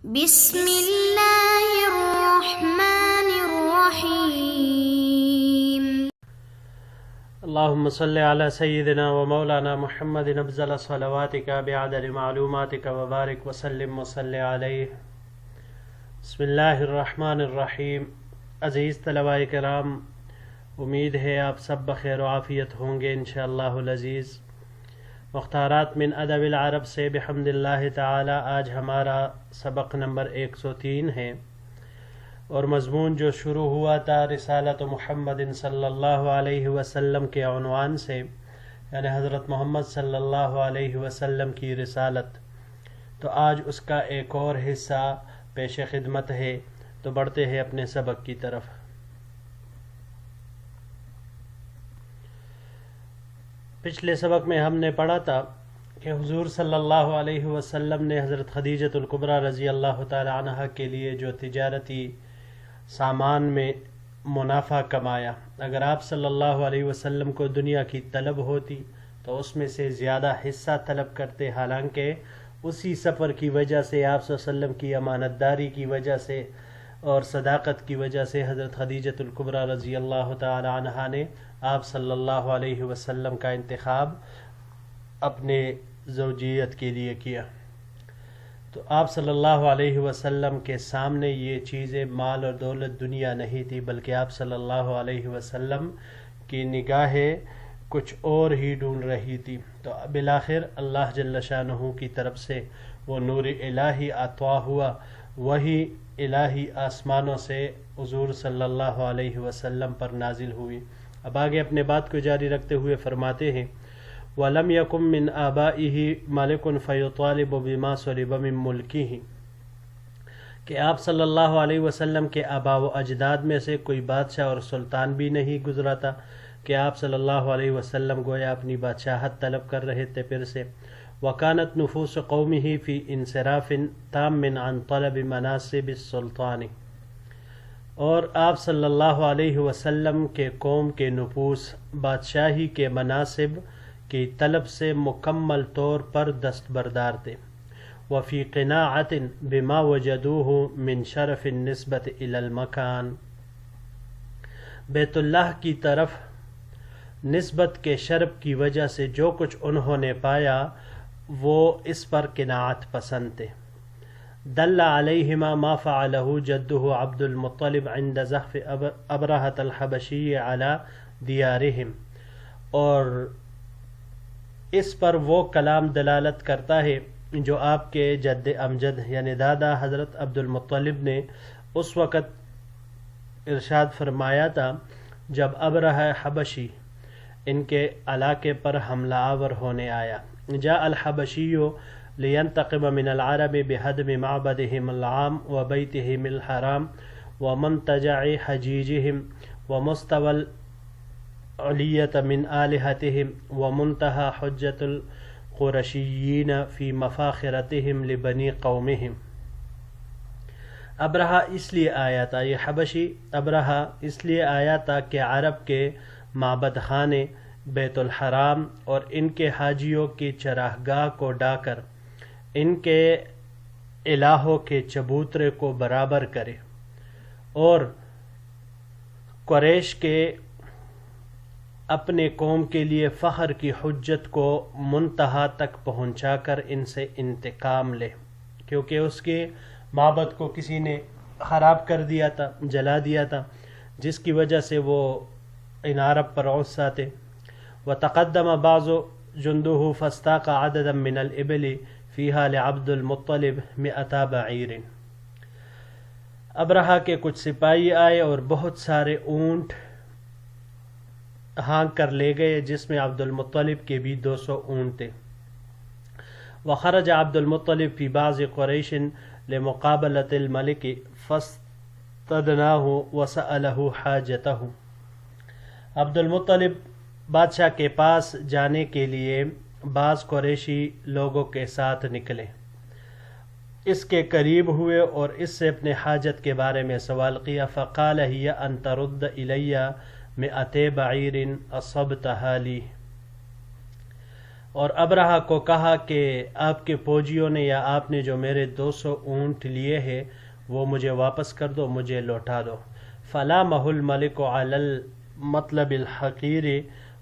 بسم اللہ الرحمن الرحیم۔ اللهم صل على سيدنا ومولانا محمد افضل صلواتك بعدد معلوماتك وبارك وسلم وصل عليه۔ بسم اللہ الرحمن الرحیم۔ عزیز طلباء کرام، امید ہے آپ سب بخیر و عافیت ہوں گے انشاءاللہ العزیز۔ مختارات من ادب العرب سے بحمد اللہ تعالی آج ہمارا سبق نمبر 103 ہے، اور مضمون جو شروع ہوا تھا رسالت محمد صلی اللہ علیہ وسلم کے عنوان سے، یعنی حضرت محمد صلی اللہ علیہ وسلم کی رسالت، تو آج اس کا ایک اور حصہ پیش خدمت ہے، تو بڑھتے ہیں اپنے سبق کی طرف۔ پچھلے سبق میں ہم نے پڑھا تھا کہ حضور صلی اللہ علیہ وسلم نے حضرت خدیجۃ الکبریٰ رضی اللہ تعالی عنہا کے لیے جو تجارتی سامان میں منافع کمایا، اگر آپ صلی اللہ علیہ وسلم کو دنیا کی طلب ہوتی تو اس میں سے زیادہ حصہ طلب کرتے، حالانکہ اسی سفر کی وجہ سے، آپ صلی اللہ علیہ وسلم کی امانت داری کی وجہ سے اور صداقت کی وجہ سے حضرت خدیجۃ الکبریٰ رضی اللہ تعالی عنہا نے آپ صلی اللہ علیہ وسلم کا انتخاب اپنے زوجیت کے لیے کیا۔ تو آپ صلی اللہ علیہ وسلم کے سامنے یہ چیزیں مال اور دولت دنیا نہیں تھی، بلکہ آپ صلی اللہ علیہ وسلم کی نگاہیں کچھ اور ہی ڈھونڈ رہی تھی۔ تو بالآخر اللہ جل شانہ کی طرف سے وہ نور الہی عطا ہوا، وہی الہی آسمانوں سے حضور صلی اللہ علیہ وسلم پر نازل ہوئی۔ اب آگے اپنے بات کو جاری رکھتے ہوئے فرماتے ہیں، وَلَمْ يَكُمْ مِنْ آبَائِهِ مَلِكٌ فَيُطَالِبُ بِمَا سُلِبَ مِنْ مُلْكِهِ، کہ آپ صلی اللہ علیہ وسلم کے آباء و اجداد میں سے کوئی بادشاہ اور سلطان بھی نہیں گزرا تھا کہ آپ صلی اللہ علیہ وسلم گویا اپنی بادشاہت طلب کر رہے تھے پھر سے۔ وَكَانَتْ نُفُوسُ قَوْمِهِ فِي انصراف تام عن طلب مناصب السلطان، اور آپ صلی اللہ علیہ وسلم کے قوم کے نفوس بادشاہی کے مناصب کی طلب سے مکمل طور پر دستبردار تھے۔ وفی قناعت بما وجدوہ من شرف النسبت الی المکان، بیت اللہ کی طرف نسبت کے شرف کی وجہ سے جو کچھ انہوں نے پایا وہ اس پر قناعت پسند تھے۔ دل علیہما ما فعلہ جدہ عبد المطلب عند زحف ابرہۃ الحبشی علی دیارہم، اور اس پر وہ کلام دلالت کرتا ہے جو آپ کے جد امجد یعنی دادا حضرت عبد المطلب نے اس وقت ارشاد فرمایا تھا جب ابرہ حبشی ان کے علاقے پر حملہ آور ہونے آیا۔ جاء الحبشی لینتقم من العرب بہدم معبدہم العام وبیتہم الحرام ومنتجع حجیجہم ومستوى العلیۃ من آلہتہم ومنتہى حجۃ القرشیین فی مفاخرتہم لبنی قومہم۔ ابرہہ اس لیے آیا تھا، یہ حبشی ابرہہ اس لیے آیا تھا کہ عرب کے معبد خانے بیت الحرام اور ان کے حاجیوں کی چراگاہ کو ڈا کر ان کے الہوں کے چبوترے کو برابر کرے، اور قریش کے اپنے قوم کے لیے فخر کی حجت کو منتہا تک پہنچا کر ان سے انتقام لے، کیونکہ اس کے معبد کو کسی نے خراب کر دیا تھا، جلا دیا تھا، جس کی وجہ سے وہ ان عرب پر غصہ تھے۔ وتقدم بعض جندہ فاستاق عددا من الابل فیہا لعبد المطلب 100 بعیر، ابرہہ کے کچھ سپاہی آئے اور بہت سارے اونٹ ہانک کر لے گئے، جس میں عبد المطلب کے بھی 200 اونٹ تھے۔ وخرج عبد المطلب فی بعض قریش لمقابلۃ الملک فاستدناہ وسألہ حاجتہ، عبد المطلب بادشاہ کے پاس جانے کے لیے بعض قریشی لوگوں کے ساتھ نکلے، اس کے قریب ہوئے اور اس سے اپنے حاجت کے بارے میں سوال کیا۔ فقال ہی ان ترد الی 100 بعیر اصبتها لی، اور ابرہہ کو کہا کہ آپ کے فوجیوں نے یا آپ نے جو میرے 200 اونٹ لیے ہیں وہ مجھے واپس کر دو، مجھے لوٹا دو. فلامہ الملک علی المطلب الحقیر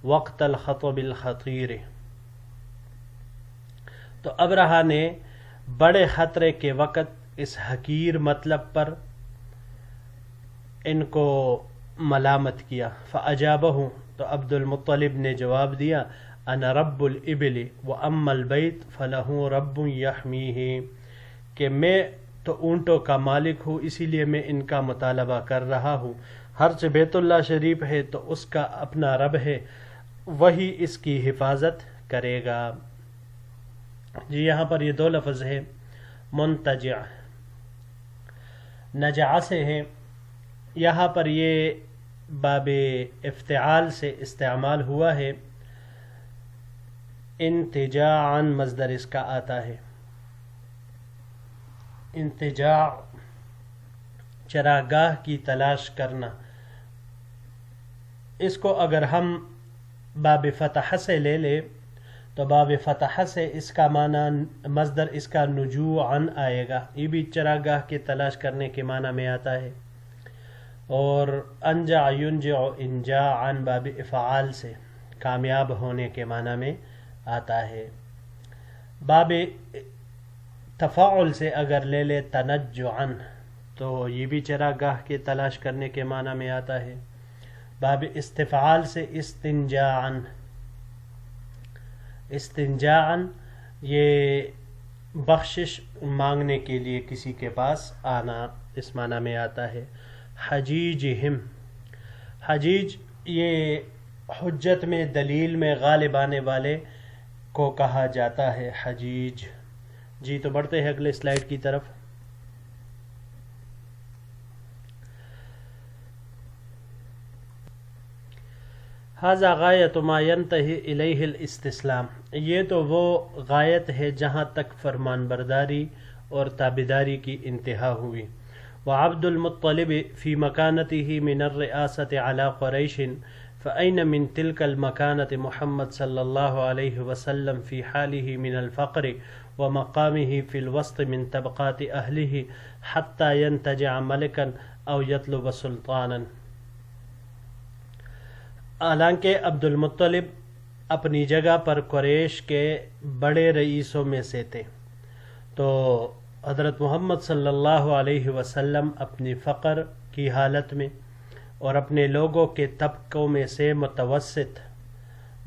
وقت الخطب الخطیر. تو ابرہہ نے بڑے خطرے کے وقت اس حقیر مطلب پر ان کو ملامت کیا. فاجابہ، تو عبد المطلب نے جواب دیا، انا رب الابل واما البیت فلہ رب یحمیہ، کہ میں تو اونٹوں کا مالک ہوں، اسی لیے میں ان کا مطالبہ کر رہا ہوں. ہرچہ بیت اللہ شریف ہے تو اس کا اپنا رب ہے، وہی اس کی حفاظت کرے گا. جی یہاں پر یہ 2 لفظ ہے منتجع، نجع سے ہے. یہاں پر یہ باب افتعال سے استعمال ہوا ہے. انتجاعاً مصدر اس کا آتا ہے. انتجاع چراگاہ کی تلاش کرنا. اس کو اگر ہم باب فتح سے لے لے تو باب فتح سے اس کا معنی مصدر اس کا نجوعاً آئے گا، یہ بھی چراگاہ کی تلاش کرنے کے معنی میں آتا ہے. اور انجع ینجع انجاعاً باب افعال سے کامیاب ہونے کے معنی میں آتا ہے. باب تفاعل سے اگر لے لے تنجعاً تو یہ بھی چراگاہ کی تلاش کرنے کے معنی میں آتا ہے. باب استفعال سے استنجاعاً، استنجاعاً یہ بخشش مانگنے کے لیے کسی کے پاس آنا اس معنی میں آتا ہے. حجیجہم، حجیج یہ حجت میں دلیل میں غالب آنے والے کو کہا جاتا ہے حجیج. جی تو بڑھتے ہیں اگلے سلائیڈ کی طرف. ھذا غایت ما ینتہی الیہ الاستسلام، یہ تو وہ غایت ہے جہاں تک فرمان برداری اور تابعداری کی انتہا ہوئی. وعبد المطلب فی مکانتہ من الرئاسۃ علی قریش، فأین من تلک المکانۃ محمد صلی اللہ علیہ وسلم فی حالہ من الفقر ومقامہ فی الوسط من طبقات اہلہ حتی ینتجع ملکا او یطلب سلطانا. حالانکہ عبد المطلب اپنی جگہ پر قریش کے بڑے رئیسوں میں سے تھے، تو حضرت محمد صلی اللہ علیہ وسلم اپنی فقر کی حالت میں اور اپنے لوگوں کے طبقوں میں سے متوسط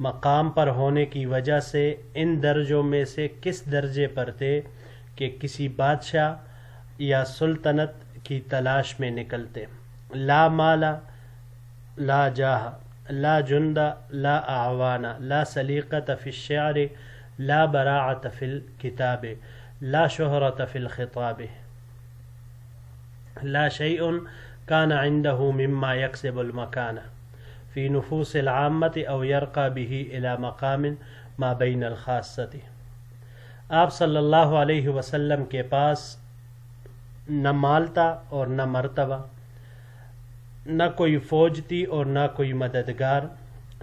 مقام پر ہونے کی وجہ سے ان درجوں میں سے کس درجے پر تھے کہ کسی بادشاہ یا سلطنت کی تلاش میں نکلتے. لا مال لا جاہ لا جند لا اعوان لا سلیقۃ فی الشعر لا براعۃ فی الکتاب لا شہرۃ فی الخطاب لا شیء کان عنده مما یکسب المکان فی نفوس العامۃ او یرقى به الى مقام ما بین الخاصۃ. آپ صلی اللہ علیہ وسلم کے پاس نہ مال تھا اور نہ مرتبہ، نہ کوئی فوج تھی اور نہ کوئی مددگار،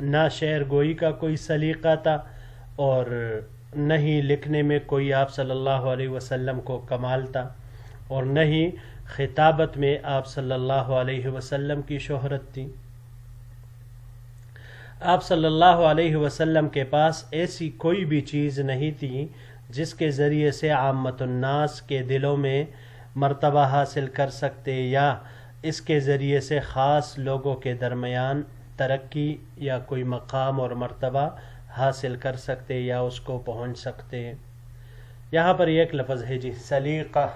نہ شعر گوئی کا کوئی سلیقہ تھا اور نہ ہی لکھنے میں کوئی آپ صلی اللہ علیہ وسلم کو کمال تھا، اور نہ ہی خطابت میں آپ صلی اللہ علیہ وسلم کی شہرت تھی. آپ صلی اللہ علیہ وسلم کے پاس ایسی کوئی بھی چیز نہیں تھی جس کے ذریعے سے عامت الناس کے دلوں میں مرتبہ حاصل کر سکتے یا اس کے ذریعے سے خاص لوگوں کے درمیان ترقی یا کوئی مقام اور مرتبہ حاصل کر سکتے یا اس کو پہنچ سکتے. یہاں پر ایک لفظ ہے جی سلیقہ.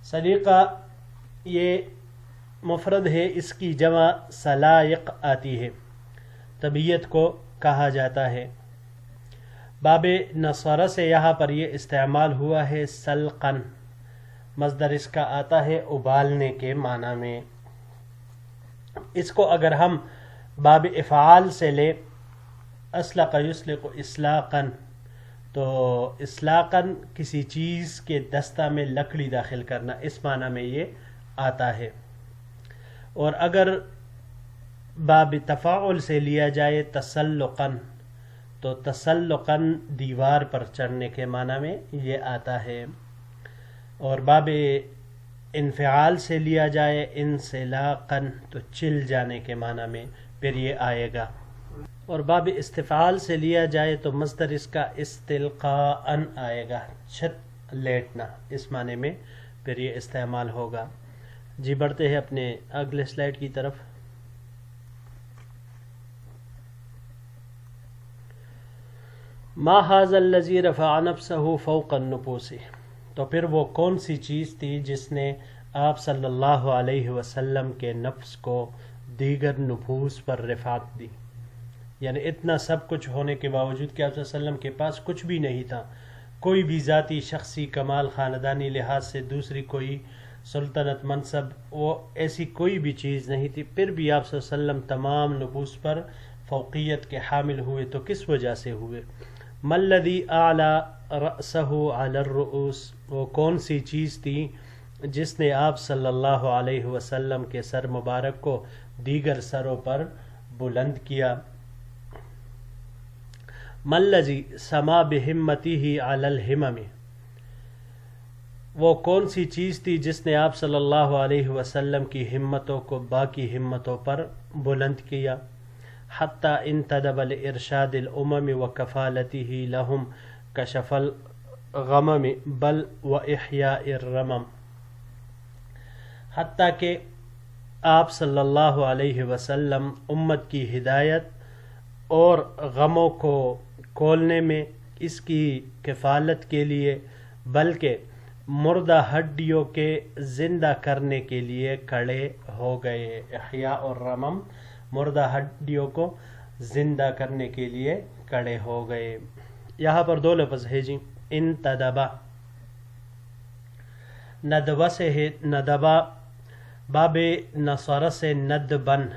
سلیقہ یہ مفرد ہے، اس کی جمع سلائق آتی ہے، طبیعت کو کہا جاتا ہے. باب نصر سے یہاں پر یہ استعمال ہوا ہے سلقن، مصدر اس کا آتا ہے ابالنے کے معنی میں. اس کو اگر ہم باب افعال سے لے اسلق یسلق اسلاقن، تو اسلاقن کسی چیز کے دستہ میں لکڑی داخل کرنا، اس معنی میں یہ آتا ہے. اور اگر باب تفاعل سے لیا جائے تسلقاً تو تسلقاً دیوار پر چڑھنے کے معنی میں یہ آتا ہے، اور باب انفعال سے لیا جائے انسلاقاً تو چل جانے کے معنی میں پھر یہ آئے گا، اور باب استفعال سے لیا جائے تو مصدر اس کا استلقاءً آئے گا، چھت لیٹنا، اس معنی میں پھر یہ استعمال ہوگا۔ جی بڑھتے ہیں اپنے اگلے سلائیڈ کی طرف۔ ما ھذا الذی رفع نفسہ فوق النفوس، تو پھر وہ کون سی چیز تھی جس نے آپ صلی اللہ علیہ وسلم کے نفس کو دیگر نفوس پر رفعت دی، یعنی اتنا سب کچھ ہونے کے باوجود کہ آپ صلی اللہ علیہ وسلم کے پاس کچھ بھی نہیں تھا، کوئی بھی ذاتی شخصی کمال خاندانی لحاظ سے دوسری کوئی سلطنت منصب وہ ایسی کوئی بھی چیز نہیں تھی، پھر بھی آپ صلی اللہ علیہ وسلم تمام نفوس پر فوقیت کے حامل ہوئے، تو کس وجہ سے ہوئے؟ ما الذی اعلی رأسہ علی الرؤوس، وہ کون سی چیز تھی جس نے آپ صلی اللہ علیہ وسلم کے سر مبارک کو دیگر سروں پر بلند کیا؟ ما الذی سما بہمتہ علی الہمم، وہ کون سی چیز تھی جس نے آپ صلی اللہ علیہ وسلم کی ہمتوں کو باقی ہمتوں پر بلند کیا؟ حتی انتدب لارشاد الامم وکفالتہ لہم کشف الغمم بل واحیاء الرمم، حتیٰ کہ آپ صلی اللہ علیہ وسلم امت کی ہدایت اور غموں کو کھولنے میں، اس کی کفالت کے لیے، بلکہ مردہ ہڈیوں کے زندہ کرنے کے لیے کھڑے ہو گئے۔ احیاء اور رمم، مردہ ہڈیوں کو زندہ کرنے کے لیے کھڑے ہو گئے۔ یہاں پر دو لفظ ہے جی، انتدبا، ندبہ سے ہے، ندبہ باب نصر سے ندبن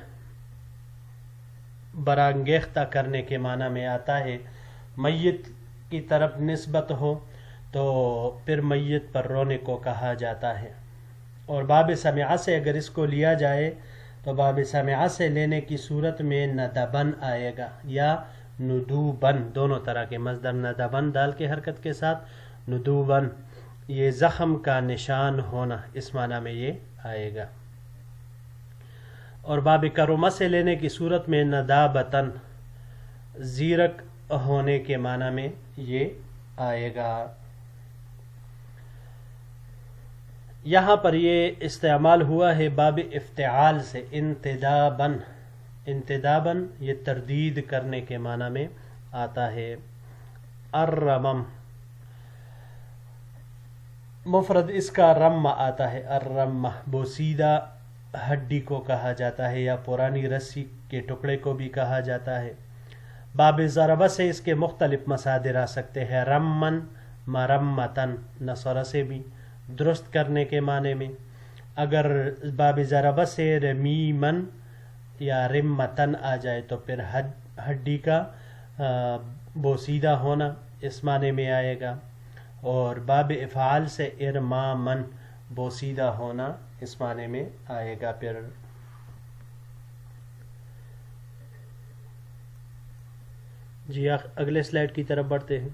برانگیختہ کرنے کے معنی میں آتا ہے، میت کی طرف نسبت ہو تو پھر میت پر رونے کو کہا جاتا ہے، اور باب سمعہ سے اگر اس کو لیا جائے تو باب سمعہ سے لینے کی صورت میں ندبن آئے گا یا ندوبن، دونوں طرح کے مصدر ندبن ڈال کے حرکت کے ساتھ ندوبن، یہ زخم کا نشان ہونا، اس معنی میں یہ آئے گا، اور باب کرمہ سے لینے کی صورت میں ندابتن، زیرک ہونے کے معنی میں یہ آئے گا۔ یہاں پر یہ استعمال ہوا ہے باب افتعال سے انتدابن، انتدابن یہ تردید کرنے کے معنی میں آتا ہے۔ الرمم مفرد اس کا رم آتا ہے، الرمہ بوسیدہ ہڈی کو کہا جاتا ہے یا پرانی رسی کے ٹکڑے کو بھی کہا جاتا ہے۔ باب ضربہ سے اس کے مختلف مصادر آ سکتے ہیں، رمن مرمتن، نصر سے بھی درست کرنے کے معنی میں، اگر باب ضربہ سے رمیمن یا رمتن آ جائے تو پھر ہڈی کا بوسیدہ ہونا اس معنی میں آئے گا، اور باب افعال سے ارمامن بوسیدہ ہونا اس معنی میں آئے گا۔ پھر جی اگلے سلائیڈ کی طرف بڑھتے ہیں۔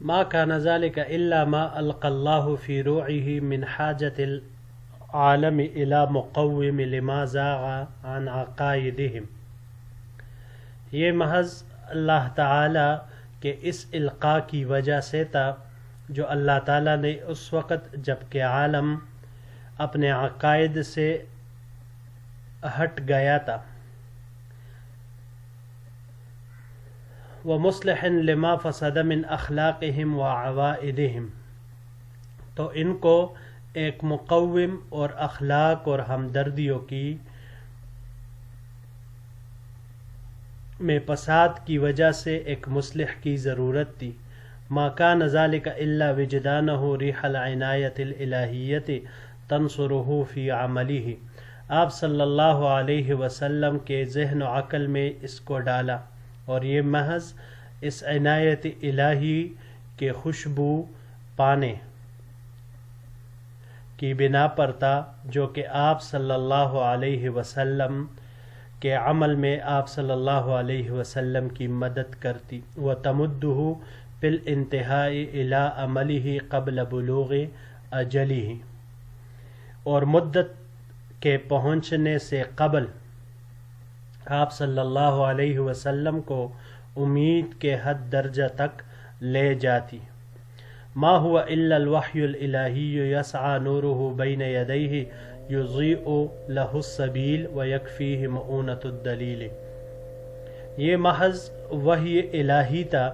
ما كان ذلك الا ما القى الله في روعه من حاجة العالم الى مقوم لما زاغ عن عقائدهم، یہ محض اللہ تعالی کے اس القاء کی وجہ سے تھا جو اللہ تعالی نے اس وقت جب کہ عالم اپنے عقائد سے ہٹ گیا تھا، وَمُصْلِحٍ لِمَا فَسَدَ مِنْ أَخْلَاقِهِمْ وَعَوَائِدِهِمْ، تو ان کو ایک مقوم اور اخلاق اور ہمدردیوں کی میں فساد کی وجہ سے ایک مصلح کی ضرورت تھی۔ ما كان ذلك الا وجدانه ريح العنایة الالہیة تنصره في عمله، آپ صلی اللہ علیہ وسلم کے ذہن و عقل میں اس کو ڈالا، اور یہ محض اس عنایت الہی کے خوشبو پانے کی بنا پر تھا جو کہ آپ صلی اللہ علیہ وسلم کے عمل میں آپ صلی اللہ علیہ وسلم کی مدد کرتی وتمدہ بالانتہاء الی عملہ قبل بلوغ اجلہ، اور مدت کے پہنچنے سے قبل آپ صلی اللہ علیہ وسلم کو امید کے حد درجہ تک لے جاتی۔ ما هو الا الوحی الالہی یسعى نورہ بین یدیہ یضیء لہ السبیل ویکفیہ مؤونۃ الدلیل۔ یہ محض وحی الہی تھا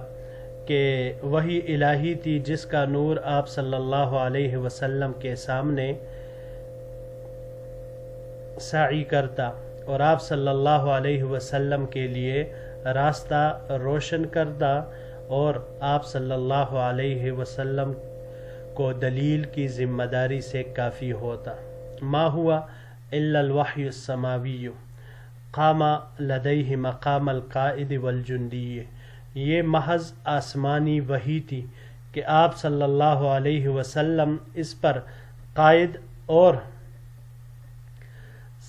کہ وحی الہی تھی جس کا نور آپ صلی اللہ علیہ وسلم کے سامنے سعی کرتا اور آپ صلی اللہ علیہ وسلم کے لیے راستہ روشن کرتا، اور آپ صلی اللہ علیہ وسلم کو دلیل کی ذمہ داری سے کافی ہوتا۔ ما ہوا الا الوحی السماوی قام لدیہ مقام القائد والجندی۔ یہ محض آسمانی وحی تھی کہ آپ صلی اللہ علیہ وسلم اس پر قائد اور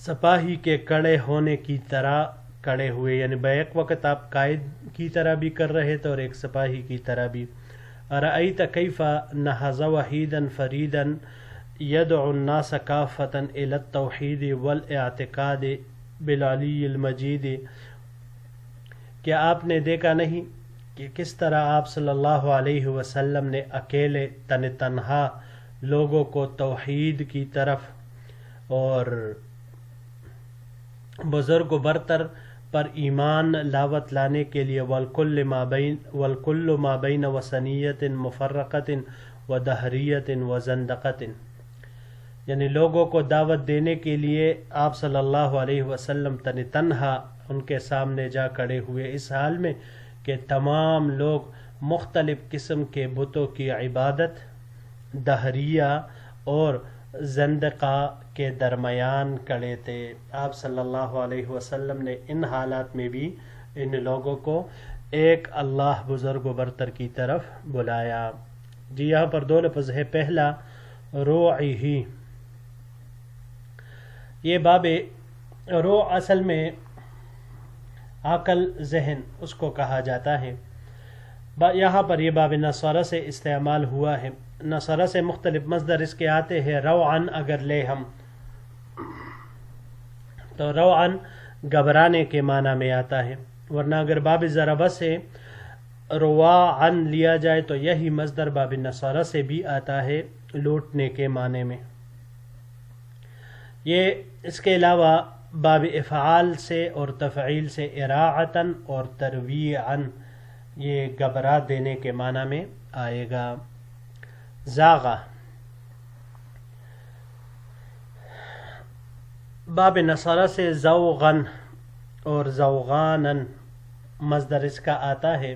سپاہی کے کڑے ہونے کی طرح کڑے ہوئے، یعنی بیک وقت آپ قائد کی طرح بھی کر رہے تھے اور ایک سپاہی کی طرح بھی۔ ارأیت کیف نہض وحیدا فریدا یدعو الناس کافۃ الی التوحید والاعتقاد بالعلی المجید۔ کیا آپ نے دیکھا نہیں کہ کس طرح آپ صلی اللہ علیہ وسلم نے اکیلے تنہا لوگوں کو توحید کی طرف اور بزرگ و برتر پر ایمان لاوت لانے کے لیے والکل ما بین وثنیت مفرقت و دہریت و زندقت، یعنی لوگوں کو دعوت دینے کے لیے آپ صلی اللہ علیہ وسلم تنہا ان کے سامنے جا کھڑے ہوئے، اس حال میں کہ تمام لوگ مختلف قسم کے بتوں کی عبادت، دہریہ اور زندقہ کے درمیان کھڑے تھے۔ آپ صلی اللہ علیہ وسلم نے ان حالات میں بھی ان لوگوں کو ایک اللہ بزرگ و برتر کی طرف بلایا۔ جی یہاں پر دو لفظ ہے، پہلا روعہ، یہ باب روح اصل میں عقل ذہن اس کو کہا جاتا ہے، یہاں پر یہ باب نصارہ سے استعمال ہوا ہے۔ نصارہ سے مختلف مصدر اس کے آتے ہیں، روعن اگر لے ہم تو روعن گھبرانے کے معنی میں آتا ہے، ورنہ اگر باب ضربہ سے رواعن لیا جائے تو یہی مصدر باب نصارہ سے بھی آتا ہے، لوٹنے کے معنی میں۔ یہ اس کے علاوہ باب افعال سے اور تفعیل سے اراعتن اور ترویعن، یہ گھبرا دینے کے معنی میں آئے گا۔ زاغا، باب نصارہ سے زوغن اور زوغانن مصدر اس کا آتا ہے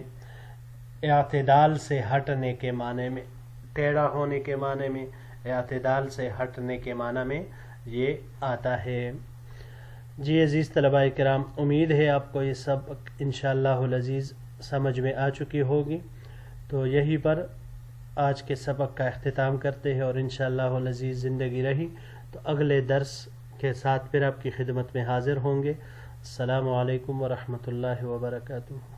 اعتدال سے ہٹنے کے معنی میں، ٹیڑھا ہونے کے معنی میں، اعتدال سے ہٹنے کے معنی میں یہ آتا ہے۔ جی عزیز طلباء کرام، امید ہے آپ کو یہ سب انشاءاللہ العزیز سمجھ میں آ چکی ہوگی، تو یہی پر آج کے سبق کا اختتام کرتے ہیں، اور انشاءاللہ العزیز زندگی رہی تو اگلے درس کے ساتھ پھر آپ کی خدمت میں حاضر ہوں گے۔ السلام علیکم ورحمۃ اللہ وبرکاتہ۔